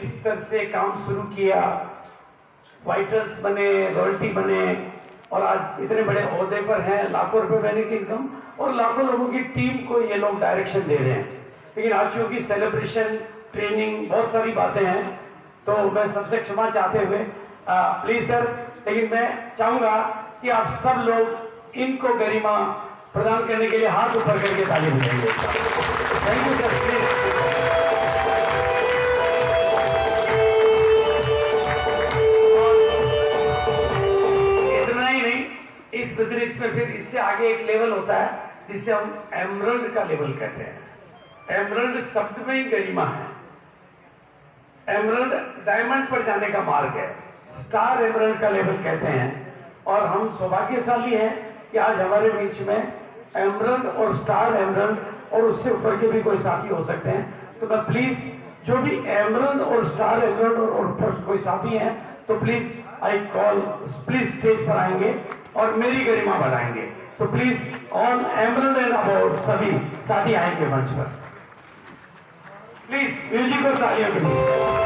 किस तरह से काम शुरू किया, फाइटर्स बने, रॉयल्टी बने और आज इतने बड़े ओहदे पर हैं, लाखों रुपए महीने की इनकम और लाखों लोगों की टीम को ये लोग डायरेक्शन दे रहे हैं। लेकिन आज चूंकि सेलिब्रेशन, ट्रेनिंग, बहुत सारी बातें हैं, तो मैं सबसे क्षमा चाहते हुए प्लीज सर, लेकिन मैं चाहूंगा कि आप सब लोग इनको गरिमा प्रदान करने के लिए हाथ ऊपर करके ताली बजाइए। Thank you sir. इतना ही नहीं, इस बिजनेस में फिर इससे आगे एक लेवल होता है जिसे हम एमरल्ड का लेवल कहते हैं। एमरल्ड शब्द में ही गरिमा है। एमरल्ड डायमंड पर जाने का मार्ग है, स्टार एमरल्ड का लेवल कहते हैं। और हम सौभाग्यशाली हैं कि आज हमारे बीच में एमरल्ड और स्टार एमरल्ड और उससे ऊपर के भी कोई साथी हो सकते हैं। तो मैं प्लीज, जो भी एमरल्ड और स्टार एमरल्ड और ऊपर कोई साथी हैं, तो please I call, please stage पर आएंगे और मेरी गरिमा बढ़ाएंगे। तो please on emerald and about सभी साथी आएंगे मंच पर। प्लीज म्यूजिक और तालियों के लिए।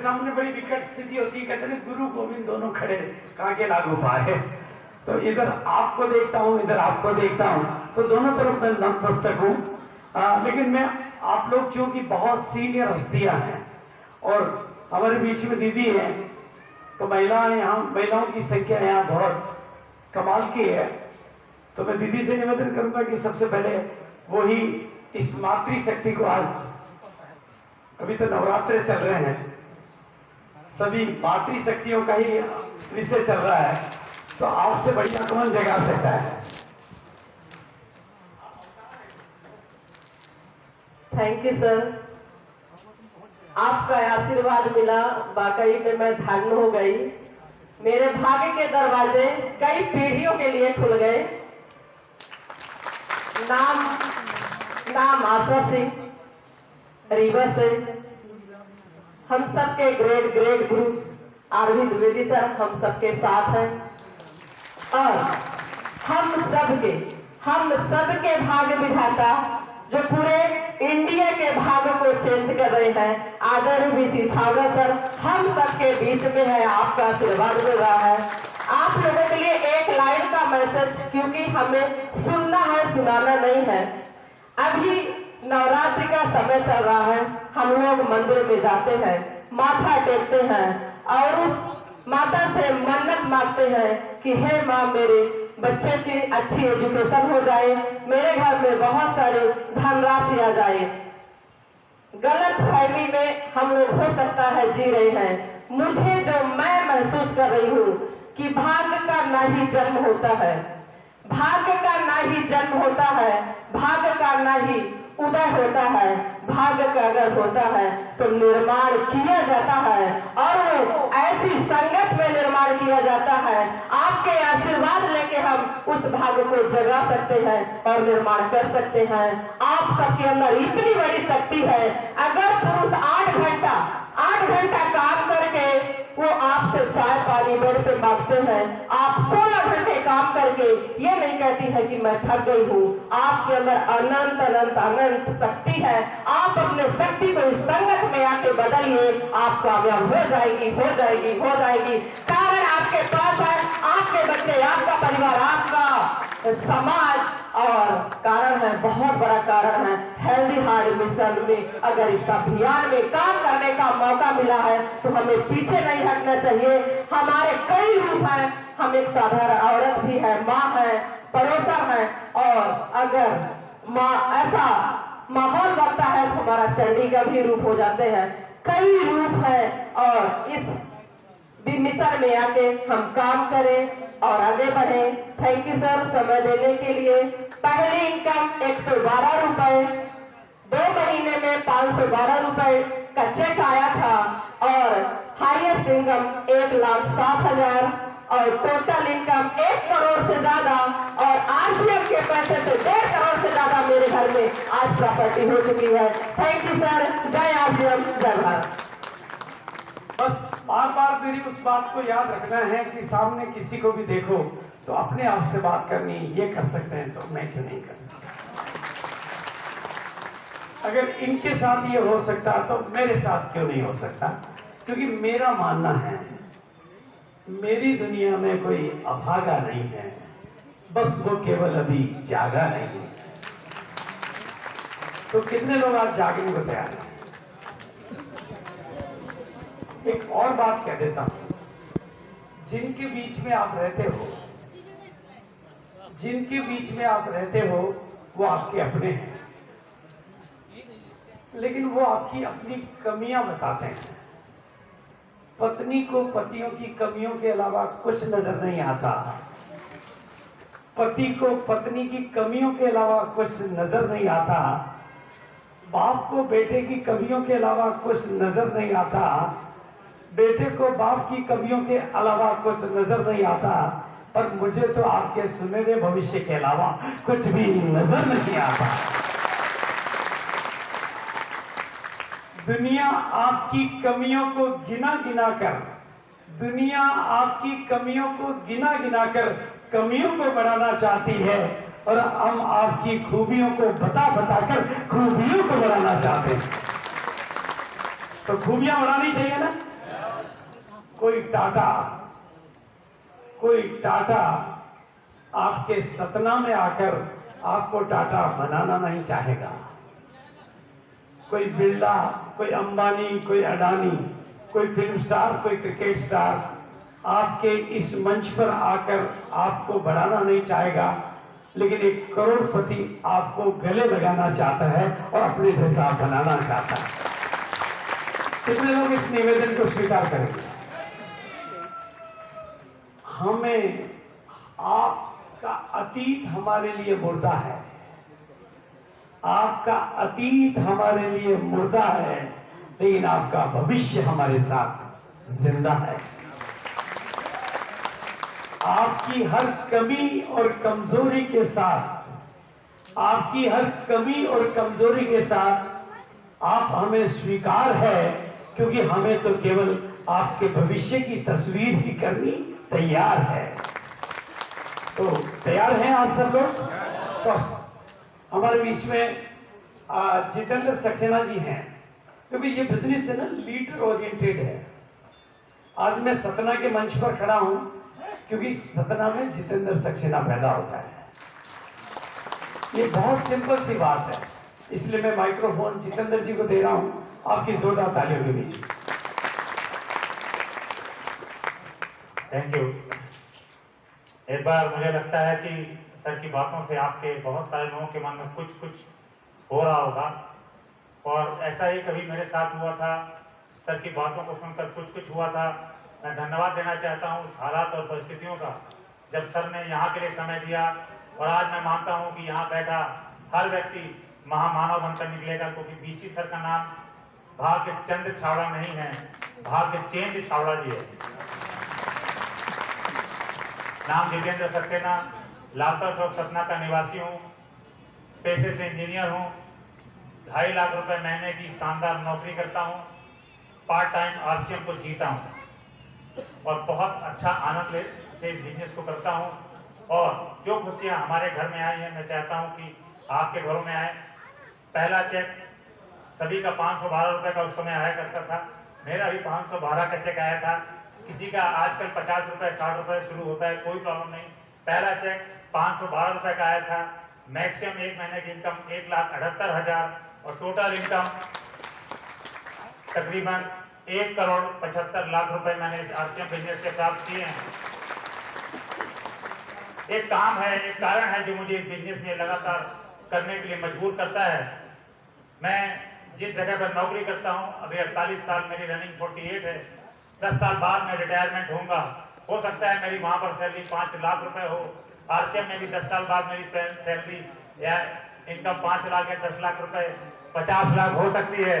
सामने बड़ी विकट स्थिति होती है, कहते हैं गुरु गोविंद दोनों खड़े कहाँ के लागू पाए। तो इधर आपको देखता हूँ, इधर आपको देखता हूँ, तो दोनों तरफ मैं नतमस्तक हूँ। लेकिन मैं, आप लोग चूंकि बहुत सीनियर हस्तियां हैं और हमारे बीच में दीदी हैं, तो महिलाओं की संख्या यहाँ बहुत कमाल की है। तो मैं दीदी से निवेदन करूंगा कि सबसे पहले वही इस मातृशक्ति को, आज अभी तो नवरात्र चल रहे हैं, सभी मातृशक्तियों का ही विषय चल रहा है, तो आपसे बढ़िया कौन जगा सकता है। थैंक यू सर, आपका आशीर्वाद मिला, वाकई में मैं धन्य हो गई। मेरे भाग्य के दरवाजे कई पीढ़ियों के लिए खुल गए। नाम आशा सिंह, रीवा से। हम सबके ग्रेट गुरु आरवी द्विवेदी सर हम सबके साथ हैं और हम सबके भाग्य विधाता जो पूरे इंडिया के भाग्य को चेंज कर रहे हैं, आदरणीय बीसी छावड़ा सर हम सबके बीच में है। आपका आशीर्वाद मिल रहा है। आप लोगों के लिए एक लाइन का मैसेज, क्योंकि हमें सुनना है, सुनाना नहीं है। अभी नवरात्रि का समय चल रहा है, हम लोग मंदिर में जाते हैं, माथा टेकते हैं और उस माता से मन्नत मांगते हैं कि हे माँ, मेरे बच्चे की अच्छी एजुकेशन हो जाए, मेरे घर में बहुत सारी धनराशि आ जाए। गलत फहमी में हम लोग हो सकता है जी रहे हैं। मुझे जो मैं महसूस कर रही हूँ कि भाग्य का ना ही जन्म होता है, भाग्य का ना ही जन्म होता है, भाग्य का ना ही उदय होता है। भाग्य का अगर होता है तो निर्माण किया जाता है और वो ऐसी संगत में निर्माण किया जाता है। आपके आशीर्वाद लेके हम उस भाग्य को जगा सकते हैं और निर्माण कर सकते हैं। आप सबके अंदर इतनी बड़ी शक्ति है। अगर पुरुष 8 घंटा काम करके वो आपसे चाय पानी बेड पे मांगते हैं, आप 16 घंटे काम करके ये नहीं कहती है कि मैं थक गई हूँ। आपके अंदर अनंत शक्ति है। आप अपने शक्ति को इस संगत में आके बदलिए, आप कामयाब हो जाएगी। कारण आपके पास है, आपके बच्चे, आपका परिवार, आपका समाज, और कारण है, बहुत बड़ा कारण है हेल्दी हार्ट मिशन में। अगर इस अभियान में काम करने का मौका मिला है तो हमें पीछे नहीं हटना चाहिए। हमारे कई रूप हैं, हम एक साधारण औरत भी है, माँ है, पड़ोसन है, और अगर माँ ऐसा माहौल बनता है तो हमारा चंडी का भी रूप हो जाते हैं। कई रूप है और इस मिशन में आके हम काम करें और आगे बढ़े। थैंक यू सर समय देने के लिए। पहली इनकम 112 रुपए, 2 महीने में 512 रुपए का चेक आया था और हाईएस्ट इनकम 1,07,000 और टोटल इनकम 1 करोड़ से ज्यादा। और आज प्रॉपर्टी हो चुकी है। Thank you sir. जय आरसीएम, जय भारत। बस बार बार मेरी उस बात को याद रखना है कि सामने किसी को भी देखो तो अपने आप से बात करनी, ये कर सकते हैं तो मैं क्यों नहीं कर सकता। अगर इनके साथ ये हो सकता तो मेरे साथ क्यों नहीं हो सकता। क्योंकि मेरा मानना है मेरी दुनिया में कोई अभागा नहीं है, बस वो केवल अभी जागा नहीं है। तो कितने लोग आज जागने को तैयार हैं। एक और बात कह देता हूं, जिनके बीच में आप रहते हो, जिनके बीच में आप रहते हो वो आपके अपने हैं, लेकिन वो आपकी अपनी कमियां बताते हैं। पत्नी को पतियों की कमियों के अलावा कुछ नजर नहीं आता, पति को पत्नी की कमियों के अलावा कुछ नजर नहीं आता, बाप को बेटे की कमियों के अलावा कुछ नजर नहीं आता, बेटे को बाप की कमियों के अलावा कुछ नजर नहीं आता, पर मुझे तो आपके सुनहरे भविष्य के अलावा कुछ भी नजर नहीं आता। दुनिया आपकी कमियों को गिना गिना कर, दुनिया आपकी कमियों को गिना गिना कर कमियों को बढ़ाना चाहती है, और हम आपकी खूबियों को बता बता कर खूबियों को बढ़ाना चाहते हैं। तो खूबियां बढ़ानी चाहिए ना। कोई टाटा आपके सतना में आकर आपको टाटा बनाना नहीं चाहेगा। कोई बिरला, कोई अंबानी, कोई अडानी, कोई फिल्म स्टार, कोई क्रिकेट स्टार आपके इस मंच पर आकर आपको बढ़ाना नहीं चाहेगा, लेकिन एक करोड़पति आपको गले लगाना चाहता है और अपने जैसा बनाना चाहता है। कितने लोग इस निवेदन को स्वीकार करेंगे। हमें आपका अतीत हमारे लिए मुर्दा है, आपका अतीत हमारे लिए मुर्दा है, लेकिन आपका भविष्य हमारे साथ जिंदा है। आपकी हर कमी और कमजोरी के साथ, आपकी हर कमी और कमजोरी के साथ आप हमें स्वीकार है, क्योंकि हमें तो केवल आपके भविष्य की तस्वीर ही करनी तैयार है। तो तैयार हैं आप सब लोग। तो हमारे बीच में जितेंद्र सक्सेना जी हैं, क्योंकि ये बिजनेस है ना, लीडर ओरिएंटेड है। आज मैं सतना के मंच पर खड़ा हूं क्योंकि सतना में जितेंद्र सक्सेना पैदा होता है। ये बहुत सिंपल सी बात है, इसलिए मैं माइक्रोफोन जितेंद्र जी को दे रहा हूं, आपकी जोरदार तालियों के बीच में। Thank you. एक बार मुझे लगता है कि सर की बातों से आपके बहुत सारे लोगों के मन में कुछ कुछ हो रहा होगा, और ऐसा ही कभी मेरे साथ हुआ था। सर की बातों को सुनकर कुछ कुछ हुआ था। मैं धन्यवाद देना चाहता हूँ उस हालात और परिस्थितियों का, जब सर ने यहाँ के लिए समय दिया, और आज मैं मानता हूँ कि यहाँ बैठा हर व्यक्ति महामानव बनकर निकलेगा, क्योंकि बीसी सर का नाम भाग्य चंद छावड़ा नहीं है, भाग्य चेंज छावड़ा जी है। नाम जितेंद्र सक्सेना, लालता चौक सतना का निवासी हूँ, पेशे से इंजीनियर हूँ, 2.5 लाख रुपए महीने की शानदार नौकरी करता हूँ, पार्ट टाइम आरसीएम को जीता हूँ, और बहुत अच्छा आनंद से इस बिजनेस को करता हूँ। और जो खुशियाँ हमारे घर में आई हैं, मैं चाहता हूँ कि आपके घरों में आए। पहला चेक सभी का 512 रुपए का उस समय आया करता था, मेरा भी 512 का चेक आया था। किसी का आजकल 50 रुपए 60 रुपए शुरू होता है, कोई प्रॉब्लम नहीं। पहला चेक 512 रुपए का आया था। मैक्सिमम एक महीने की इनकम 1,78,000 और टोटल इनकम तकरीबन 1,75,00,000 रुपए मैंने इस आरसीएम बिजनेस से प्राप्त किए हैं। एक काम है, एक कारण है जो मुझे इस बिजनेस में लगातार करने के लिए मजबूर करता है। मैं जिस जगह पर नौकरी करता हूं, अभी 48 साल, मेरी रनिंग 48 है। 10 साल बाद मैं रिटायरमेंट होऊंगा। हो सकता है मेरी वहां पर सैलरी 5 लाख रुपए हो, आरसीएम में भी 10 साल बाद मेरी सैलरी या इनकम 5 लाख या 10 लाख रुपए 50 लाख हो सकती है।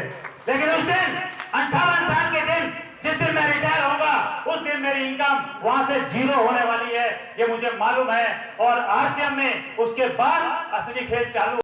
लेकिन उस दिन 58 साल के दिन जिस दिन मैं रिटायर होगा, उस दिन मेरी इनकम वहां से 0 होने वाली है, ये मुझे मालूम है। और आरसीएम में उसके बाद असली खेल चालू